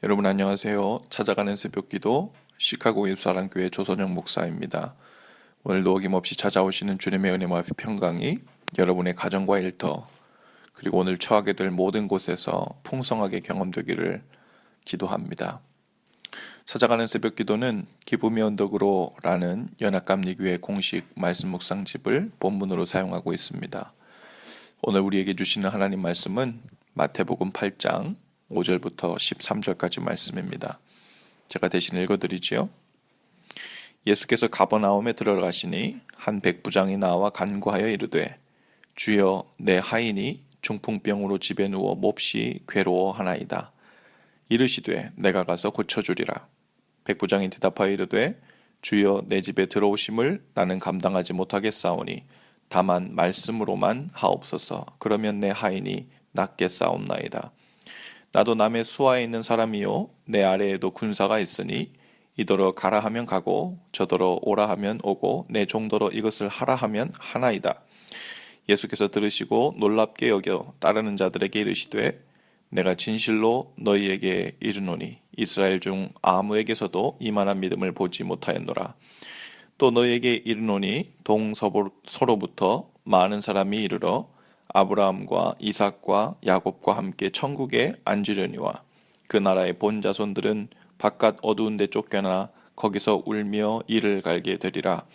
여러분 안녕하세요. 찾아가는 새벽기도 시카고 예수사랑교회 조선영 목사입니다. 오늘도 어김없이 찾아오시는 주님의 은혜와 평강이 여러분의 가정과 일터 그리고 오늘 처하게 될 모든 곳에서 풍성하게 경험되기를 기도합니다. 찾아가는 새벽기도는 기쁨의 언덕으로 라는 연합감리교회 공식 말씀 묵상집을 본문으로 사용하고 있습니다. 오늘 우리에게 주시는 하나님 말씀은 마태복음 8장 5절부터 13절까지 말씀입니다. 제가 대신 읽어드리지요. 예수께서 가버나움에 들어가시니 한 백부장이 나와 간구하여 이르되 주여 내 하인이 중풍병으로 집에 누워 몹시 괴로워하나이다. 이르시되 내가 가서 고쳐주리라. 백부장이 대답하여 이르되 주여 내 집에 들어오심을 나는 감당하지 못하겠사오니 다만 말씀으로만 하옵소서. 그러면 내 하인이 낫게 싸움나이다. 나도 남의 수하에 있는 사람이요 내 아래에도 군사가 있으니 이더러 가라 하면 가고 저더러 오라 하면 오고 내 종더러 이것을 하라 하면 하나이다. 예수께서 들으시고 놀랍게 여겨 따르는 자들에게 이르시되 내가 진실로 너희에게 이르노니 이스라엘 중 아무에게서도 이만한 믿음을 보지 못하였노라. 또 너희에게 이르노니 동서로부터 많은 사람이 이르러 아브라함과 이삭과 야곱과 함께 천국에 앉으려니와 그 나라의 본 자손들은 바깥 어두운 데 쫓겨나 거기서 울며 이를 갈게 되리라.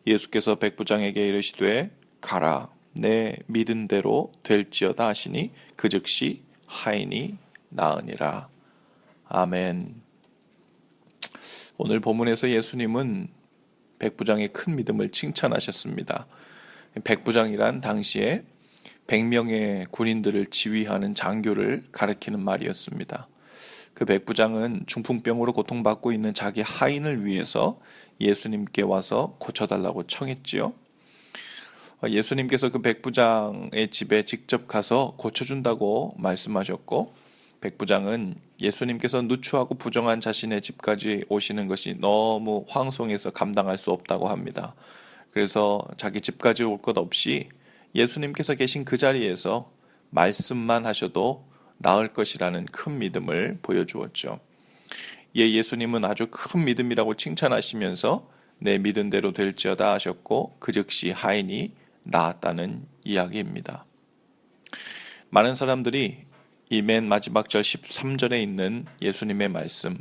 예수께서 백부장에게 이르시되 가라 내 믿은 대로 될지어다 하시니 그 즉시 하인이 나으니라. 아멘. 오늘 본문에서 예수님은 백부장의 큰 믿음을 칭찬하셨습니다. 백부장이란 당시에 100명의 군인들을 지휘하는 장교를 가리키는 말이었습니다. 그 백부장은 중풍병으로 고통받고 있는 자기 하인을 위해서 예수님께 와서 고쳐달라고 청했지요. 예수님께서 그 백부장의 집에 직접 가서 고쳐준다고 말씀하셨고, 백부장은 예수님께서 누추하고 부정한 자신의 집까지 오시는 것이 너무 황송해서 감당할 수 없다고 합니다. 그래서 자기 집까지 올 것 없이 예수님께서 계신 그 자리에서 말씀만 하셔도 나을 것이라는 큰 믿음을 보여주었죠. 예수님은 아주 큰 믿음이라고 칭찬하시면서 내 믿은 대로 될지어다 하셨고 그 즉시 하인이 나았다는 이야기입니다. 많은 사람들이 이 맨 마지막 절 13절에 있는 예수님의 말씀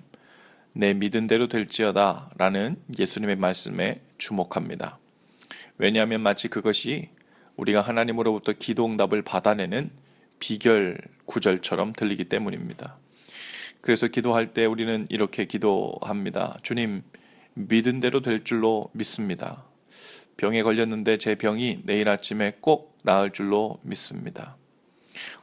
내 믿은 대로 될지어다 라는 예수님의 말씀에 주목합니다. 왜냐하면 마치 그것이 우리가 하나님으로부터 기도응답을 받아내는 비결 구절처럼 들리기 때문입니다. 그래서 기도할 때 우리는 이렇게 기도합니다. 주님, 믿은 대로 될 줄로 믿습니다. 병에 걸렸는데 제 병이 내일 아침에 꼭 나을 줄로 믿습니다.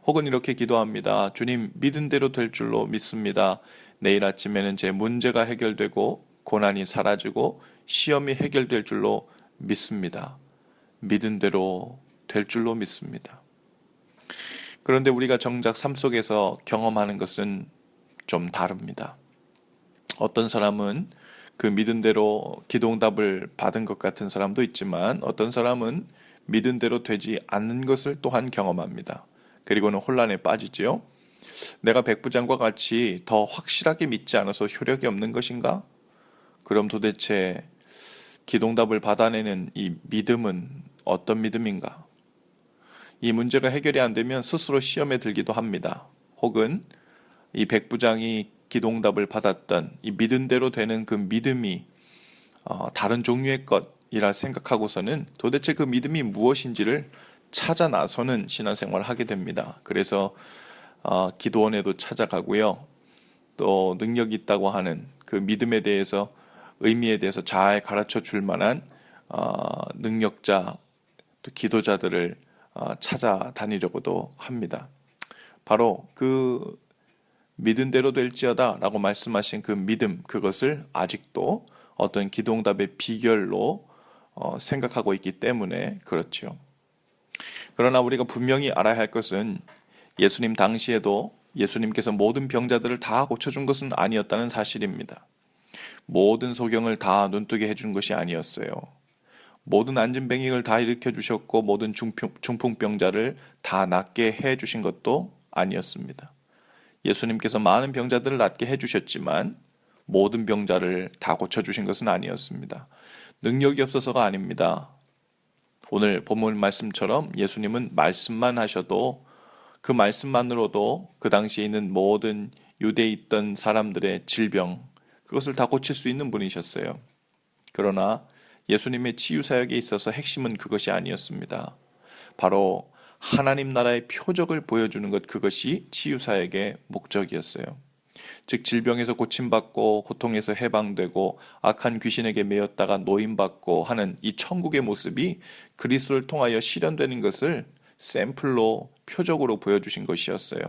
혹은 이렇게 기도합니다. 주님, 믿은 대로 될 줄로 믿습니다. 내일 아침에는 제 문제가 해결되고 고난이 사라지고 시험이 해결될 줄로 믿습니다. 믿은 대로 될 줄로 믿습니다. 그런데 우리가 정작 삶 속에서 경험하는 것은 좀 다릅니다. 어떤 사람은 그 믿은 대로 기도응답을 받은 것 같은 사람도 있지만 어떤 사람은 믿은 대로 되지 않는 것을 또한 경험합니다. 그리고는 혼란에 빠지지요. 내가 백부장과 같이 더 확실하게 믿지 않아서 효력이 없는 것인가? 그럼 도대체 기도응답을 받아내는 이 믿음은 어떤 믿음인가? 이 문제가 해결이 안 되면 스스로 시험에 들기도 합니다. 혹은 이 백부장이 기도응답을 받았던 이 믿은 대로 되는 그 믿음이 다른 종류의 것이라 생각하고서는 도대체 그 믿음이 무엇인지를 찾아 나서는 신앙생활을 하게 됩니다. 그래서 기도원에도 찾아가고요. 또 능력이 있다고 하는 그 믿음에 대해서 의미에 대해서 잘 가르쳐 줄 만한 능력자 또 기도자들을 찾아다니려고도 합니다. 바로 그 믿은 대로 될지어다 라고 말씀하신 그 믿음, 그것을 아직도 어떤 기도응답의 비결로 생각하고 있기 때문에 그렇죠. 그러나 우리가 분명히 알아야 할 것은 예수님 당시에도 예수님께서 모든 병자들을 다 고쳐준 것은 아니었다는 사실입니다. 모든 소경을 다 눈뜨게 해준 것이 아니었어요. 모든 안진뱅이를 다 일으켜 주셨고 모든 중풍병자를 다 낫게 해 주신 것도 아니었습니다. 예수님께서 많은 병자들을 낫게 해주셨지만 모든 병자를 다 고쳐주신 것은 아니었습니다. 능력이 없어서가 아닙니다. 오늘 본문 말씀처럼 예수님은 말씀만 하셔도 그 말씀만으로도 그 당시에 있는 모든 유대에 있던 사람들의 질병, 그것을 다 고칠 수 있는 분이셨어요. 그러나 예수님의 치유 사역에 있어서 핵심은 그것이 아니었습니다. 바로 하나님 나라의 표적을 보여주는 것, 그것이 치유 사역의 목적이었어요. 즉 질병에서 고침받고 고통에서 해방되고 악한 귀신에게 매였다가 노임받고 하는 이 천국의 모습이 그리스도를 통하여 실현되는 것을 샘플로 표적으로 보여주신 것이었어요.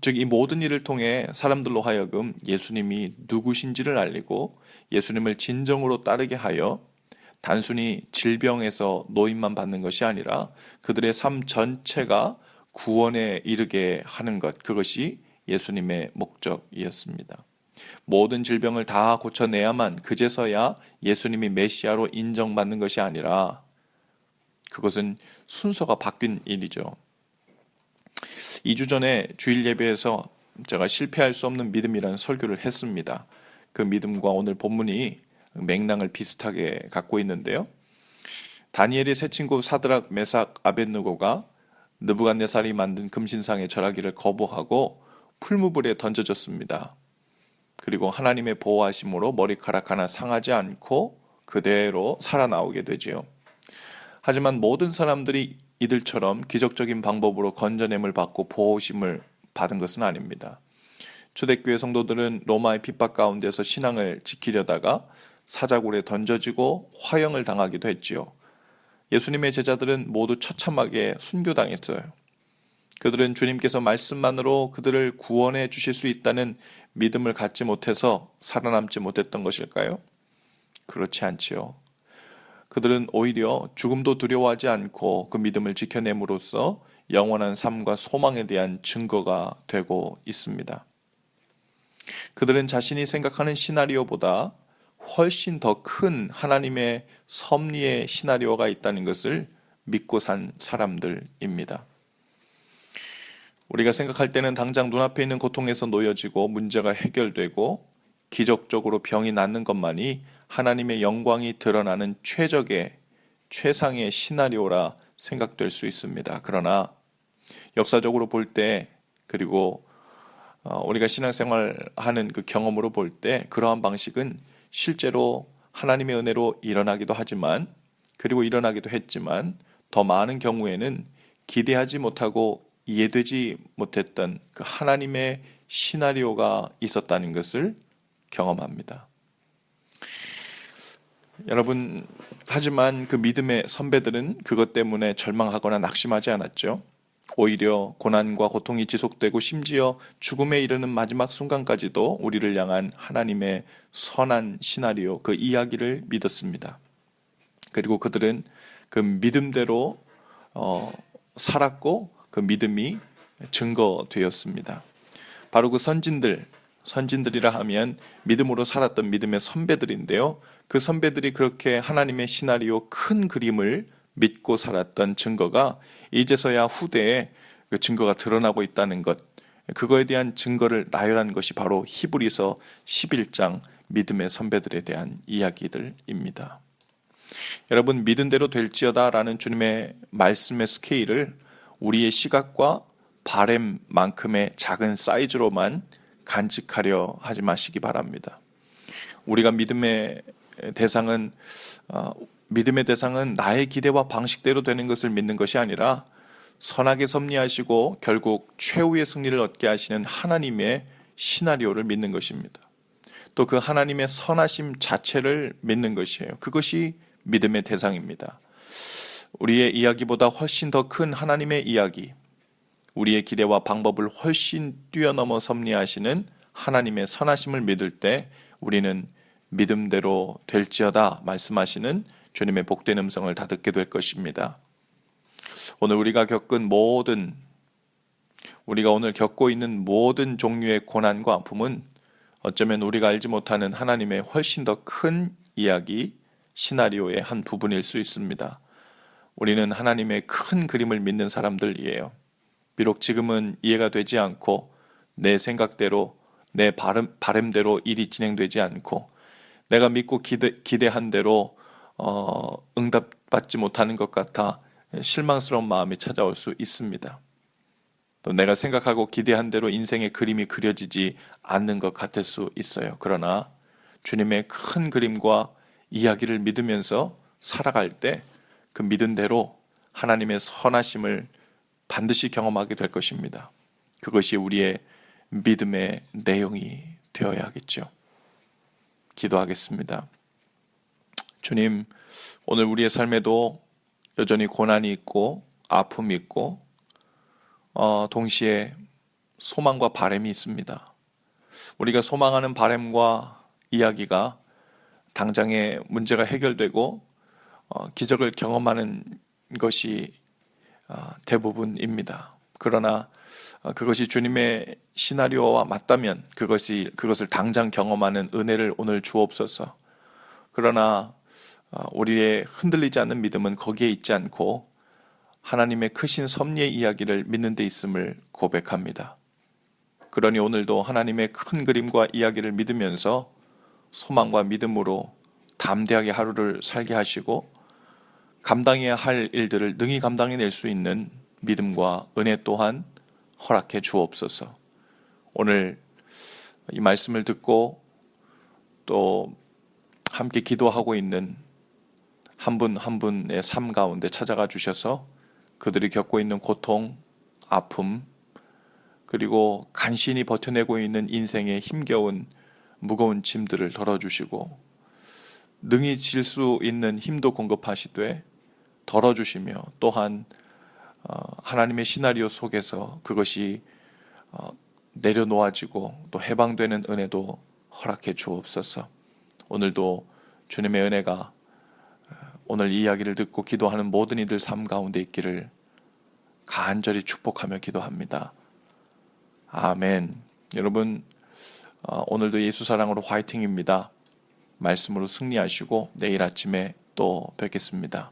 즉 이 모든 일을 통해 사람들로 하여금 예수님이 누구신지를 알리고 예수님을 진정으로 따르게 하여 단순히 질병에서 노임만 받는 것이 아니라 그들의 삶 전체가 구원에 이르게 하는 것, 그것이 예수님의 목적이었습니다. 모든 질병을 다 고쳐내야만 그제서야 예수님이 메시아로 인정받는 것이 아니라 그것은 순서가 바뀐 일이죠. 2주 전에 주일 예배에서 제가 실패할 수 없는 믿음이라는 설교를 했습니다. 그 믿음과 오늘 본문이 맥락을 비슷하게 갖고 있는데요. 다니엘의 세 친구 사드락, 메삭, 아벳느고가 느부갓네살이 만든 금신상의 절하기를 거부하고 풀무불에 던져졌습니다. 그리고 하나님의 보호하심으로 머리카락 하나 상하지 않고 그대로 살아나오게 되지요. 하지만 모든 사람들이 이들처럼 기적적인 방법으로 건져냄을 받고 보호심을 받은 것은 아닙니다. 초대교회 성도들은 로마의 핍박 가운데서 신앙을 지키려다가 사자굴에 던져지고 화형을 당하기도 했지요. 예수님의 제자들은 모두 처참하게 순교당했어요. 그들은 주님께서 말씀만으로 그들을 구원해 주실 수 있다는 믿음을 갖지 못해서 살아남지 못했던 것일까요? 그렇지 않지요. 그들은 오히려 죽음도 두려워하지 않고 그 믿음을 지켜냄으로써 영원한 삶과 소망에 대한 증거가 되고 있습니다. 그들은 자신이 생각하는 시나리오보다 훨씬 더 큰 하나님의 섭리의 시나리오가 있다는 것을 믿고 산 사람들입니다. 우리가 생각할 때는 당장 눈앞에 있는 고통에서 놓여지고 문제가 해결되고 기적적으로 병이 낫는 것만이 하나님의 영광이 드러나는 최상의 시나리오라 생각될 수 있습니다. 그러나 역사적으로 볼 때, 그리고 우리가 신앙생활하는 그 경험으로 볼 때 그러한 방식은 실제로 하나님의 은혜로 일어나기도 하지만, 그리고 일어나기도 했지만 더 많은 경우에는 기대하지 못하고 이해되지 못했던 그 하나님의 시나리오가 있었다는 것을 경험합니다. 여러분, 하지만 그 믿음의 선배들은 그것 때문에 절망하거나 낙심하지 않았죠. 오히려 고난과 고통이 지속되고 심지어 죽음에 이르는 마지막 순간까지도 우리를 향한 하나님의 선한 시나리오, 그 이야기를 믿었습니다. 그리고 그들은 그 믿음대로 살았고 그 믿음이 증거되었습니다. 바로 그 선진들이라 하면 믿음으로 살았던 믿음의 선배들인데요. 그 선배들이 그렇게 하나님의 시나리오 큰 그림을 믿고 살았던 증거가 이제서야 후대에 그 증거가 드러나고 있다는 것, 그거에 대한 증거를 나열한 것이 바로 히브리서 11장 믿음의 선배들에 대한 이야기들입니다. 여러분, 믿은 대로 될지어다 라는 주님의 말씀의 스케일을 우리의 시각과 바램만큼의 작은 사이즈로만 간직하려 하지 마시기 바랍니다. 우리가 믿음의 대상은 나의 기대와 방식대로 되는 것을 믿는 것이 아니라 선하게 섭리하시고 결국 최후의 승리를 얻게 하시는 하나님의 시나리오를 믿는 것입니다. 또 그 하나님의 선하심 자체를 믿는 것이에요. 그것이 믿음의 대상입니다. 우리의 이야기보다 훨씬 더 큰 하나님의 이야기, 우리의 기대와 방법을 훨씬 뛰어넘어 섭리하시는 하나님의 선하심을 믿을 때 우리는 믿음대로 될지어다 말씀하시는 주님의 복된 음성을 다 듣게 될 것입니다. 오늘 우리가 오늘 겪고 있는 모든 종류의 고난과 아픔은 어쩌면 우리가 알지 못하는 하나님의 훨씬 더 큰 이야기, 시나리오의 한 부분일 수 있습니다. 우리는 하나님의 큰 그림을 믿는 사람들이에요. 비록 지금은 이해가 되지 않고 내 생각대로 내 바램대로 일이 진행되지 않고 내가 믿고 기대한 대로 응답받지 못하는 것 같아 실망스러운 마음이 찾아올 수 있습니다. 또 내가 생각하고 기대한 대로 인생의 그림이 그려지지 않는 것 같을 수 있어요. 그러나 주님의 큰 그림과 이야기를 믿으면서 살아갈 때 그 믿은 대로 하나님의 선하심을 반드시 경험하게 될 것입니다. 그것이 우리의 믿음의 내용이 되어야겠죠. 기도하겠습니다. 주님, 오늘 우리의 삶에도 여전히 고난이 있고 아픔이 있고 동시에 소망과 바람이 있습니다. 우리가 소망하는 바람과 이야기가 당장의 문제가 해결되고 기적을 경험하는 것이 대부분입니다. 그러나 그것이 주님의 시나리오와 맞다면 그것을 당장 경험하는 은혜를 오늘 주옵소서. 그러나 우리의 흔들리지 않는 믿음은 거기에 있지 않고 하나님의 크신 섭리의 이야기를 믿는 데 있음을 고백합니다. 그러니 오늘도 하나님의 큰 그림과 이야기를 믿으면서 소망과 믿음으로 담대하게 하루를 살게 하시고 감당해야 할 일들을 능히 감당해낼 수 있는 믿음과 은혜 또한 허락해 주옵소서. 오늘 이 말씀을 듣고 또 함께 기도하고 있는 한 분 한 분의 삶 가운데 찾아가 주셔서 그들이 겪고 있는 고통, 아픔, 그리고 간신히 버텨내고 있는 인생의 힘겨운 무거운 짐들을 덜어주시고 능히 질 수 있는 힘도 공급하시되 덜어주시며 또한 하나님의 시나리오 속에서 그것이 내려놓아지고 또 해방되는 은혜도 허락해 주옵소서. 오늘도 주님의 은혜가 오늘 이 이야기를 듣고 기도하는 모든 이들 삶 가운데 있기를 간절히 축복하며 기도합니다. 아멘. 여러분, 오늘도 예수 사랑으로 화이팅입니다. 말씀으로 승리하시고 내일 아침에 또 뵙겠습니다.